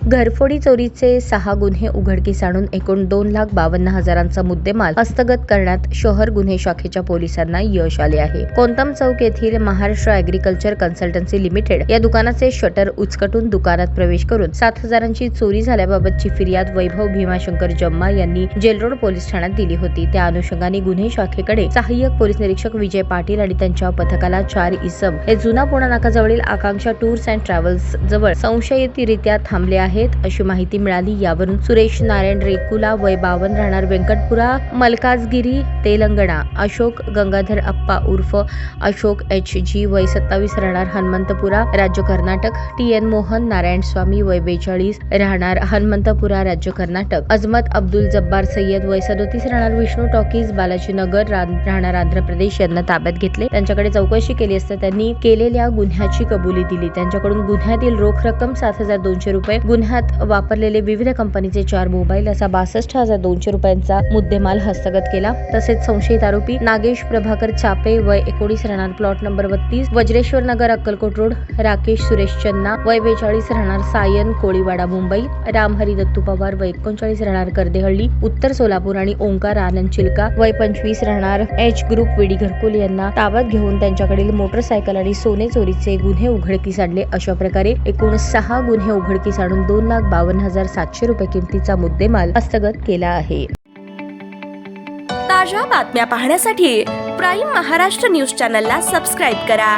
घरफोडी चोरीचे 6 गुन्हे उघडकीस आणून एकूण 2,52,000चा मुद्देमाल हस्तगत करण्यात शहर गुन्हे शाखेच्या पोलिसांना यश आले आहे. कोंतम चौक येथील महाराष्ट्र ॲग्रिकल्चर कन्सल्टन्सी लिमिटेड या दुकानाचे शटर उचकटून दुकानात प्रवेश करून 7,000ची चोरी झाल्याबाबतची फिर्याद वैभव भीमाशंकर जम्मा यांनी जेलरोड पोलीस ठाण्यात दिली होती. त्या अनुषंगाने गुन्हे शाखेकडे सहाय्यक पोलीस निरीक्षक विजय पाटील आणि त्यांच्या पथकाला 4 इसम हे जुना पुणा नाकाजवळील आकांक्षा टूर्स अँड ट्रॅव्हल्स जवळ संशयितरित्या थांबले आहेत अशी माहिती मिळाली. यावरून सुरेश नारायण रेकुला वय 52 राहणार व्यंकटपुरा मलकाजगिरी तेलंगणा, अशोक गंगाधर अप्पा उर्फ अशोक HG वय 27 राहणार हनुमंतपुरा राज्य कर्नाटक, TN मोहन नारायण स्वामी वय 42 राहणार हनुमंतपुरा राज्य कर्नाटक, अजमत अब्दुल जब्बार सय्यद वय 37 राहणार विष्णू टॉकीज बालाजी नगर राहणार आंध्र प्रदेश यांना ताब्यात घेतले. त्यांच्याकडे चौकशी केली असता त्यांनी केलेल्या गुन्ह्याची कबुली दिली. त्यांच्याकडून गुन्ह्यातील रोख रक्कम 7,200 रुपये, गुन्ह्यात वापरलेले विविध कंपनीचे 4 मोबाईल असा 62,200 रुपयांचा मुद्देमाल हस्तगत केला. तसेच संशयित आरोपी नागेश प्रभाकर चापे वय 19 राहणार प्लॉट नंबर 32 वज्रेश्वर नगर अक्कलकोट रोड, राकेश सुरेश चन्ना वय 42 राहणार सायन कोळीवाडा मुंबई, रामहरी दत्तू पवार वय 39 राहणार कर्देहಳ್ಳಿ उत्तर सोलापूर आणि ओंकार आनंद चिलका वय 25 राहणार H ग्रुप विडी घरकुल यांना ताब्यात घेऊन त्यांच्याकडील मोटरसायकल आणि सोने चोरीचे गुन्हे उघडकीस आणले. अशा प्रकारे एकूण 6 गुन्हे उघडकीस आणून 2,52,700 रुपये किमतीचा मुद्देमाल हस्तगत केला आहे. ताज्या बातम्या पाहण्यासाठी प्राईम महाराष्ट्र न्यूज चॅनलला सबस्क्राईब करा.